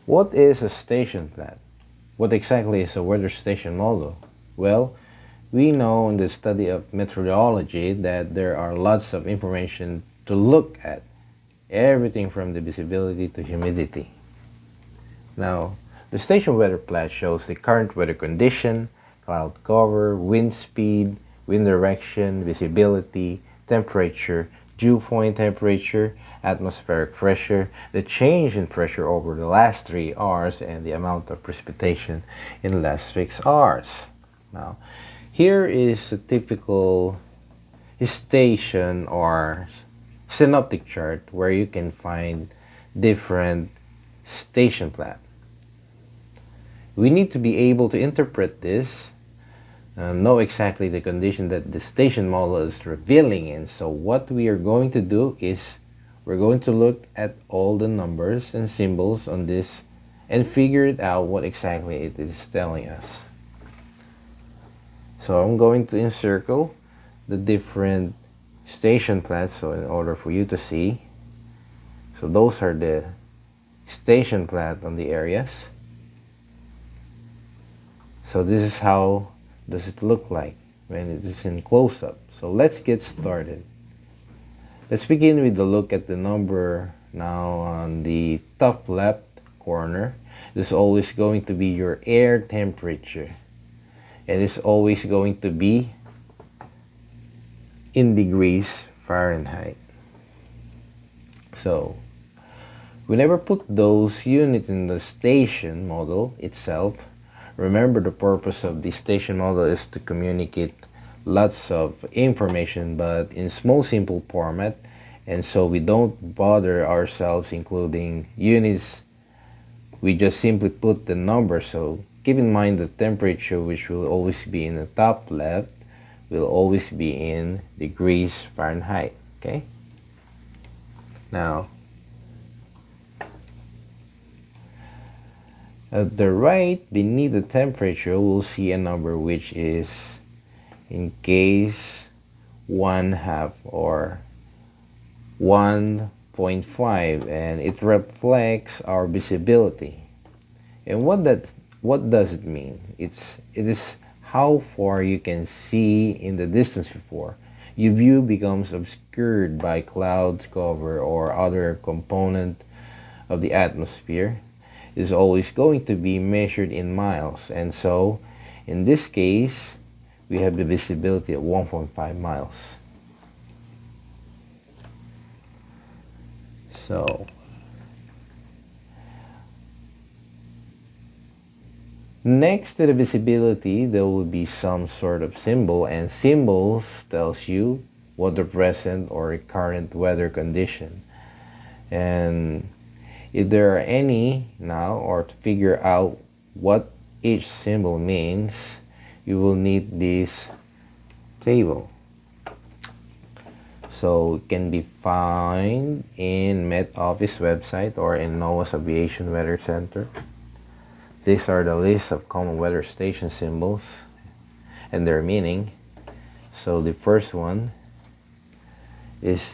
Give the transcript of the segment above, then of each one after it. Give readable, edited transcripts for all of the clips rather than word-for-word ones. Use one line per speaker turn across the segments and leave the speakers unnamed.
What is a station plat? What exactly is a weather station model? Well, we know in the study of meteorology that there are lots of information to look at, everything from the visibility to humidity. Now, the station weather plat shows the current weather condition, cloud cover, wind speed, wind direction, visibility, temperature, dew point temperature, atmospheric pressure, the change in pressure over the last 3 hours, and the amount of precipitation in the last 6 hours. Now, here is a typical station or synoptic chart where you can find different station plat. We need to be able to interpret this, know exactly the condition that the station model is revealing in. So what we are going to do is we're going to look at all the numbers and symbols on this and figure it out what exactly it is telling us. So I'm going to encircle the different station plats so in order for you to see. So those are the station plat on the areas. So this is how does it look like when it is in close-up. So let's get started. Let's begin with a look at the number now on the top left corner. This is always going to be your air temperature. And it's always going to be in degrees Fahrenheit. So we never put those units in the station model itself. Remember, the purpose of the station model is to communicate lots of information but in small simple format, and so we don't bother ourselves including units. We just simply put the number. So keep in mind the temperature, which will always be in the top left, will always be in degrees Fahrenheit. Okay, now at the right, beneath the temperature, we'll see a number which is in case 1/2 or 1.5, and it reflects our visibility. And what does it mean? It is how far you can see in the distance before. Your view becomes obscured by clouds cover or other component of the atmosphere. Is always going to be measured in miles, and so in this case we have the visibility at 1.5 miles. So next to the visibility there will be some sort of symbol, and symbols tells you what the present or current weather condition. And if there are any now, or to figure out what each symbol means, you will need this table. So it can be found in Met Office website or in NOAA's Aviation Weather Center. These are the list of common weather station symbols and their meaning. So the first one is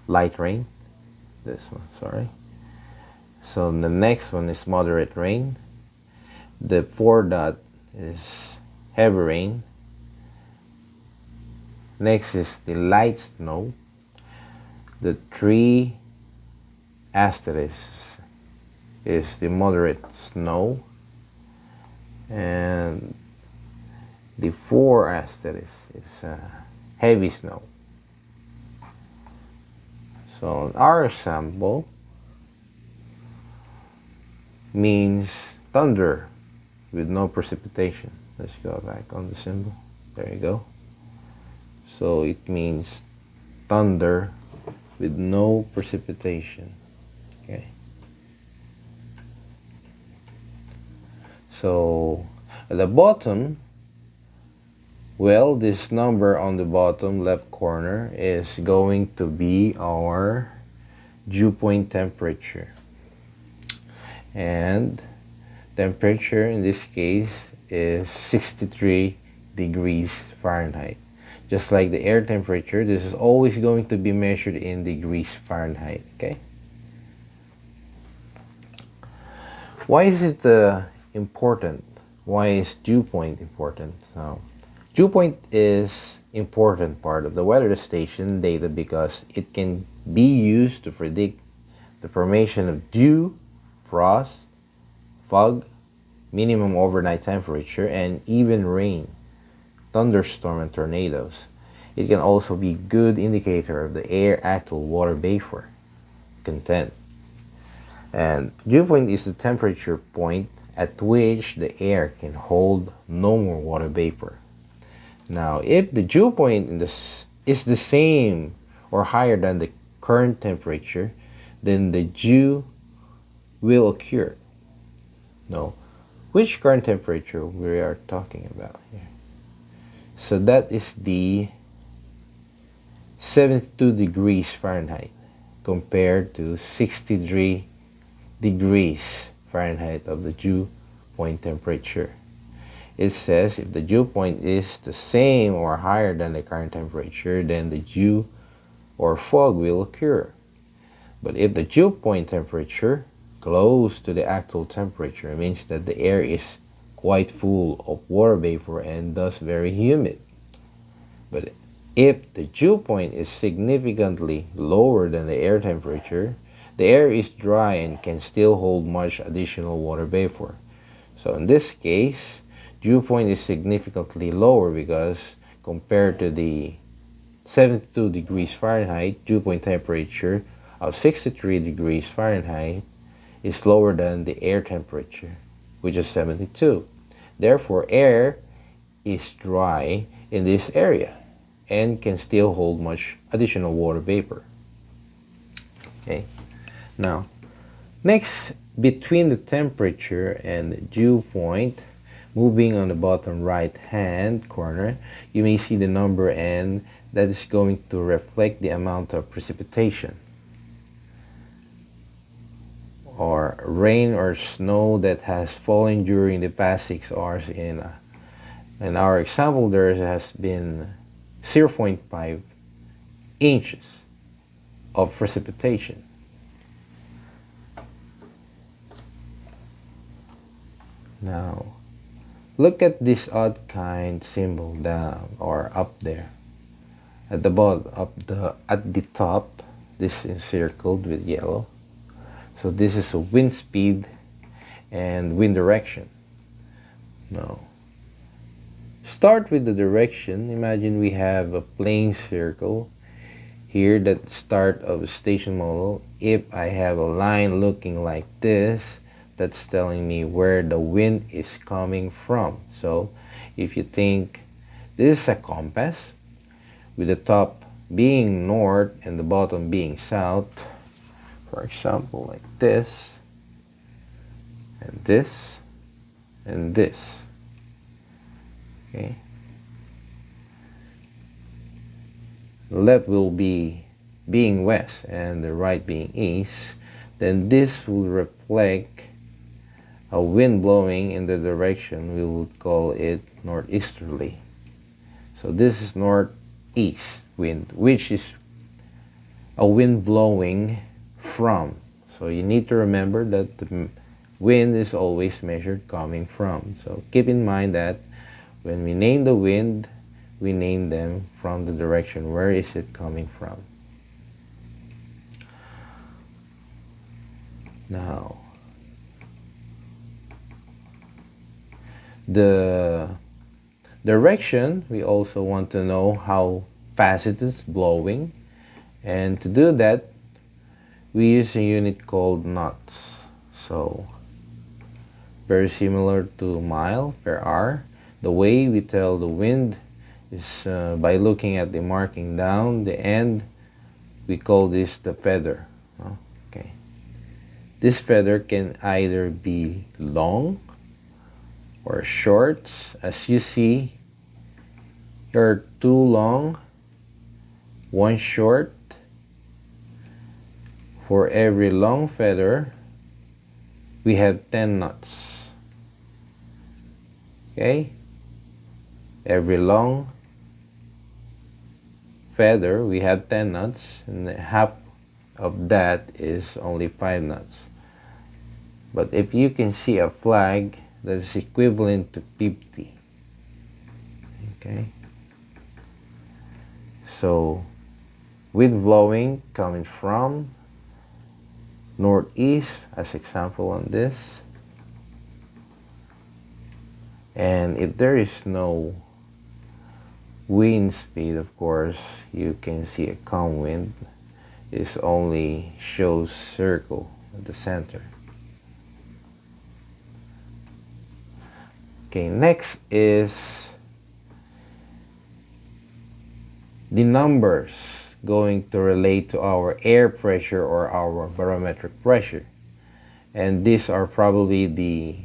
light rain. This one, sorry. So the next one is moderate rain. The 4 dot is heavy rain. Next is the light snow. The 3 asterisks is the moderate snow, and the 4 asterisks is heavy snow. So our sample means thunder with no precipitation. Let's go back on the symbol. There you go. So it means thunder with no precipitation. Okay. So at the bottom, well, this number on the bottom left corner is going to be our dew point temperature. And temperature in this case is 63 degrees Fahrenheit. Just like the air temperature, this is always going to be measured in degrees Fahrenheit, okay? Why is it important? Why is dew point important? So, dew point is important part of the weather station data because it can be used to predict the formation of dew, frost, fog, minimum overnight temperature, and even rain, thunderstorm, and tornadoes. It can also be a good indicator of the air actual water vapor content. And dew point is the temperature point at which the air can hold no more water vapor. Now, if the dew point is the same or higher than the current temperature, then the dew will occur. Now, which current temperature we are talking about here? So that is the 72 degrees Fahrenheit compared to 63 degrees Fahrenheit of the dew point temperature. It says if the dew point is the same or higher than the current temperature, then the dew or fog will occur. But if the dew point temperature close to the actual temperature, it means that the air is quite full of water vapor and thus very humid. But if the dew point is significantly lower than the air temperature, the air is dry and can still hold much additional water vapor. So in this case, dew point is significantly lower because compared to the 72 degrees Fahrenheit, dew point temperature of 63 degrees Fahrenheit is lower than the air temperature, which is 72. Therefore, air is dry in this area and can still hold much additional water vapor. Okay. Now, next, between the temperature and the dew point, moving on the bottom right hand corner, you may see the number n that is going to reflect the amount of precipitation or rain or snow that has fallen during the past 6 hours. In our example, there has been 0.5 inches of precipitation. Now, look at this odd kind symbol down or up there. At the bottom, at the top, this is circled with yellow. So this is a wind speed and wind direction. Now, start with the direction. Imagine we have a plane circle here at the start of a station model. If I have a line looking like this, that's telling me where the wind is coming from. So if you think this is a compass with the top being north and the bottom being south, for example, like this, and this, and this. Okay. The left will be being west and the right being east. Then this will reflect a wind blowing in the direction we would call it northeasterly. So this is northeast wind, which is a wind blowing from. So you need to remember that the wind is always measured coming from. So keep in mind that when we name the wind, we name them from the direction. Where is it coming from? Now, the direction, we also want to know how fast it is blowing. And to do that, we use a unit called knots. So, very similar to mile per hour. The way we tell the wind is by looking at the marking down the end. We call this the feather. Okay. This feather can either be long or short. As you see, there are 2 long, 1 short. For every long feather, we have 10 knots. Okay? Every long feather, we have 10 knots, and half of that is only 5 knots. But if you can see a flag that is equivalent to 50, okay? So wind blowing coming from northeast as example on this, and if there is no wind speed, of course you can see a calm wind. It only shows circle at the center. Okay, next is the numbers going to relate to our air pressure or our barometric pressure. And these are probably the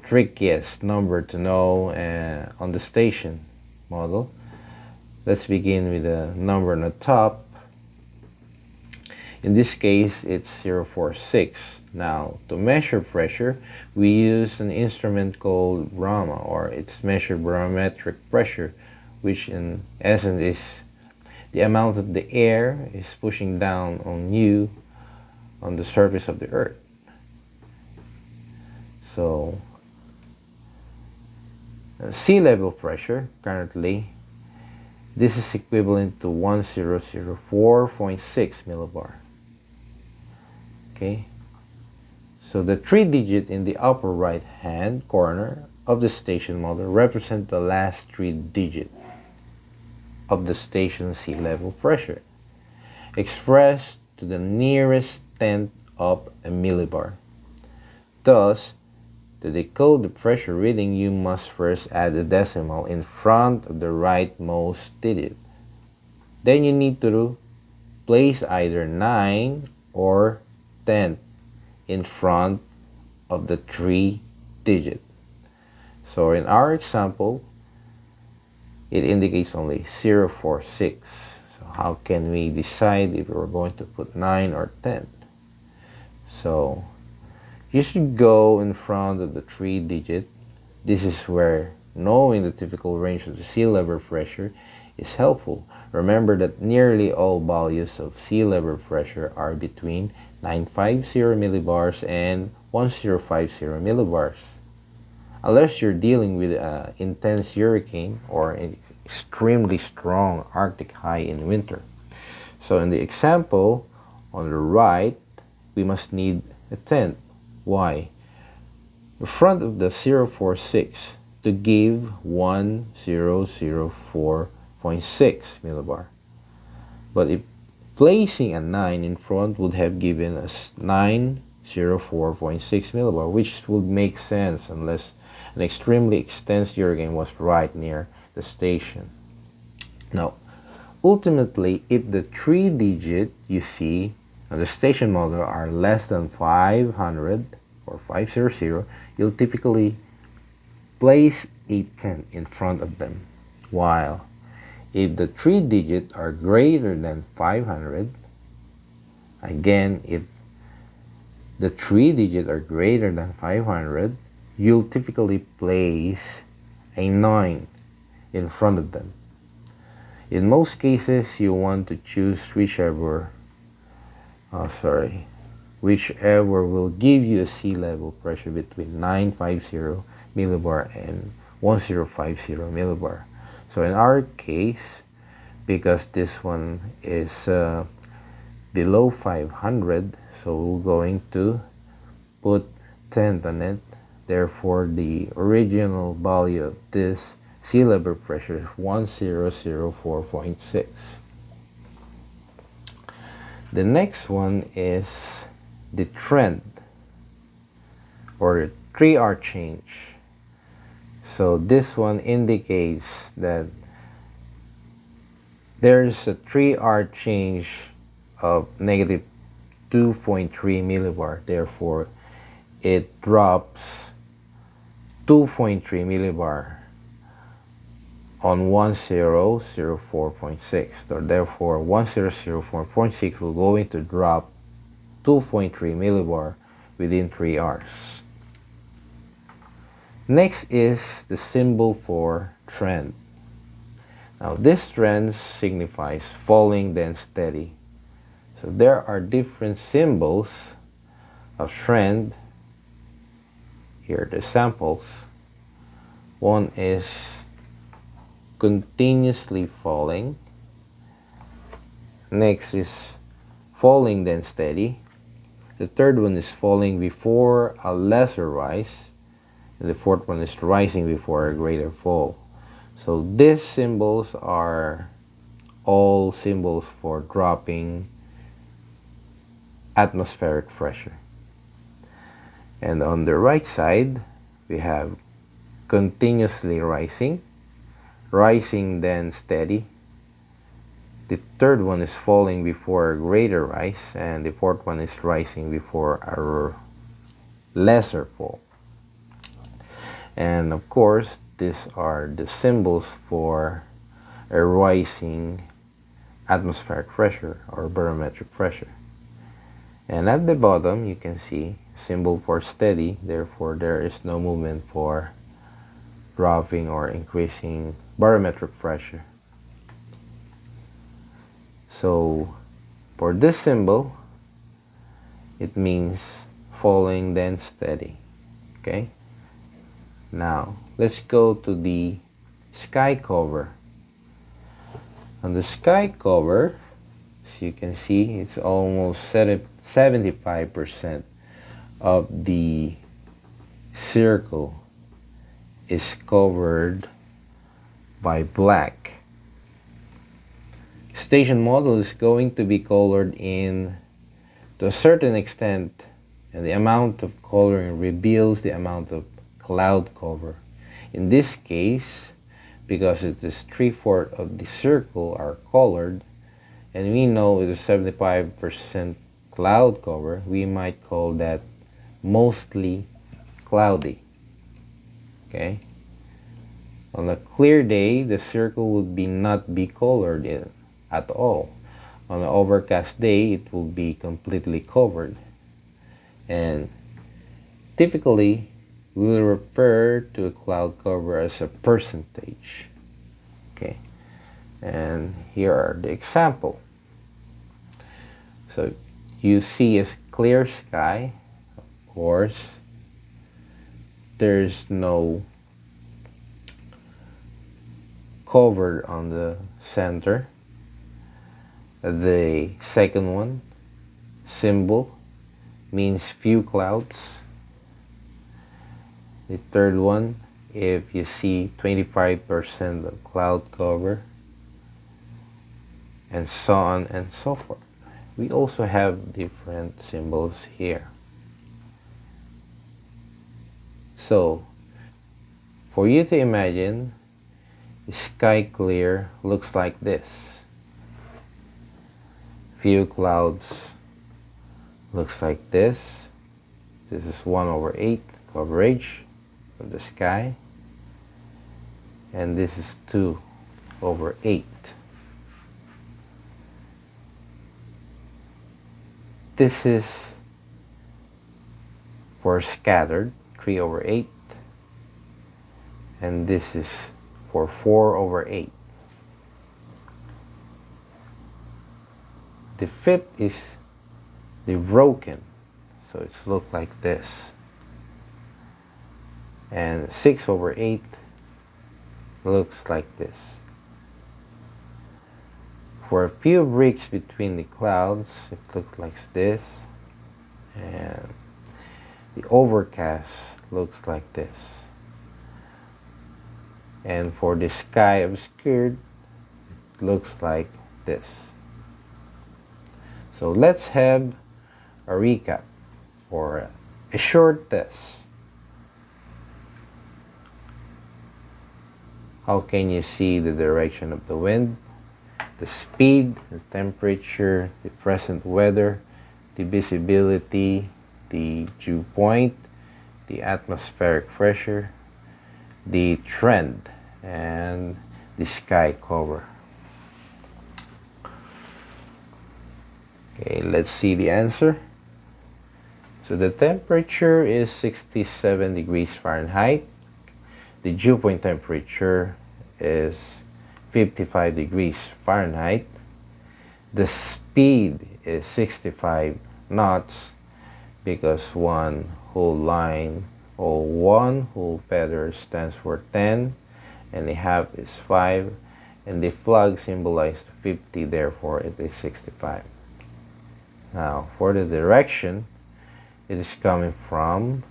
trickiest number to know on the station model. Let's begin with the number on the top. In this case, it's 046. Now, to measure pressure, we use an instrument called Brahma, or it's measured barometric pressure, which in essence is the amount of the air is pushing down on you on the surface of the earth. So, sea level pressure currently, this is equivalent to 1004.6 millibar. Okay, so the 3-digit in the upper right hand corner of the station model represent the last 3-digit of the station sea level pressure, expressed to the nearest tenth of a millibar. Thus, to decode the pressure reading, you must first add a decimal in front of the rightmost digit. Then you need to place either 9 or 10 in front of the 3-digit. So in our example, it indicates only 046. So how can we decide if we're going to put 9 or 10? So you should go in front of the 3-digit. This is where knowing the typical range of the sea level pressure is helpful. Remember that nearly all values of sea level pressure are between 950 millibars and 1050 millibars. Unless you're dealing with an intense hurricane or an extremely strong Arctic high in winter. So in the example on the right, we must need a 10. Why? The front of the 046 to give 1004.6 millibar. But if placing a 9 in front would have given us 904.6 millibar, which would make sense unless an extremely extensive hurricane was right near the station. Now, ultimately, if the 3-digit you see on the station model are less than 500 or 500, you'll typically place a 10 in front of them. While if the 3-digit are greater than 500, again, if the 3-digit are greater than 500, you'll typically place a 9 in front of them. In most cases, you want to choose whichever will give you a sea level pressure between 950 millibar and 1050 millibar. So in our case, because this one is below 500, so we're going to put 10 on it. Therefore, the original value of this sea level pressure is 1004.6. The next one is the trend or the 3R change. So this one indicates that there's a 3R change of negative 2.3 millibar. Therefore, it drops 2.3 millibar on 1004.6. So therefore, 1004.6 will going to drop 2.3 millibar within 3 hours. Next is the symbol for trend. Now this trend signifies falling then steady. So there are different symbols of trend Here are the samples. One is continuously falling. Next is falling then steady. The third one is falling before a lesser rise. And the fourth one is rising before a greater fall. So these symbols are all symbols for dropping atmospheric pressure. And on the right side, we have continuously rising, rising then steady. The third one is falling before a greater rise, and the fourth one is rising before a lesser fall. And of course, these are the symbols for a rising atmospheric pressure or barometric pressure. And at the bottom, you can see symbol for steady, therefore there is no movement for dropping or increasing barometric pressure. So for this symbol, it means falling then steady. Okay? Now let's go to the sky cover. On the sky cover, as you can see, it's almost 75% of the circle is covered by black. Station model is going to be colored in to a certain extent, and the amount of coloring reveals the amount of cloud cover. In this case, because it is 3/4 of the circle are colored, and we know it is 75% cloud cover, we might call that mostly cloudy. Okay? On a clear day, the circle would not be colored at all. On an overcast day, it will be completely covered. And typically, we will refer to a cloud cover as a percentage. Okay? And here are the example. So you see a clear sky. Of course, there's no cover on the center. The second one, symbol, means few clouds. The third one, if you see 25% of cloud cover, and so on and so forth. We also have different symbols here. So, for you to imagine, the sky clear looks like this. Few clouds looks like this. This is 1/8 coverage of the sky. And this is 2/8. This is for scattered, 3/8. And this is for 4/8. The fifth is the broken, so it looks like this. And 6/8 looks like this. For a few breaks between the clouds, it looks like this. And the overcast looks like this. And for the sky obscured, it looks like this. So let's have a recap or a short test. How can you see the direction of the wind, the speed, the temperature, the present weather, the visibility, the dew point, the atmospheric pressure, the trend, and the sky cover? Okay, let's see the answer. So the temperature is 67 degrees Fahrenheit. The dew point temperature is 55 degrees Fahrenheit. The speed is 65 knots because one whole line or 1 whole feather stands for 10, and a half is 5, and the flag symbolizes 50, therefore it is 65. Now, for the direction, it is coming from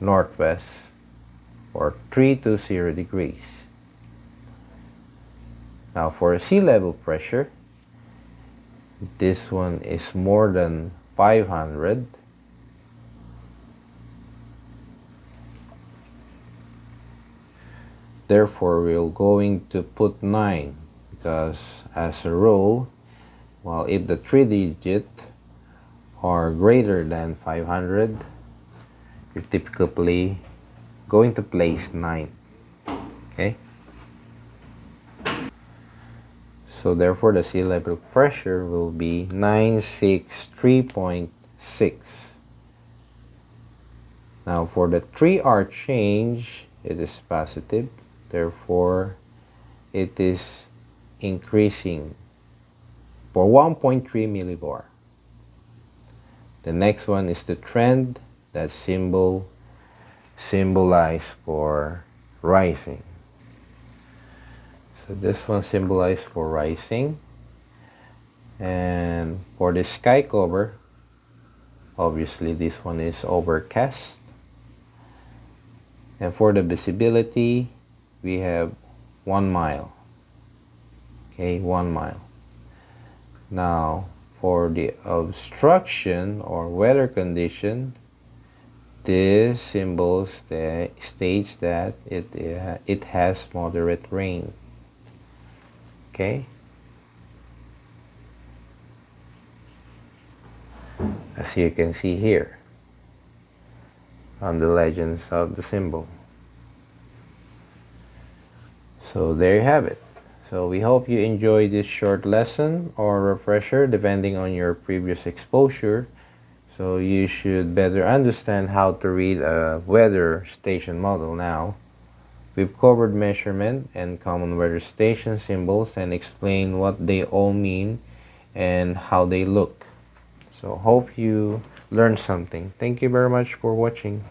northwest or 320 degrees. Now, for sea level pressure, this one is more than 500. Therefore, we're going to put 9 because as a rule, well, if the 3-digit are greater than 500, you're typically going to place 9. Okay? So therefore, the sea level pressure will be 963.6. Now for the 3R change, it is positive. Therefore, it is increasing for 1.3 millibar. The next one is the trend, that symbolized for rising. So this one symbolized for rising. And for the sky cover, obviously this one is overcast. And for the visibility, we have 1 mile. Okay, 1 mile. Now, for the obstruction or weather condition, this symbol states that it has moderate rain. Okay? As you can see here on the legends of the symbol. So there you have it. So we hope you enjoyed this short lesson or refresher depending on your previous exposure. So you should better understand how to read a weather station model now. We've covered measurement and common weather station symbols and explained what they all mean and how they look. So hope you learned something. Thank you very much for watching.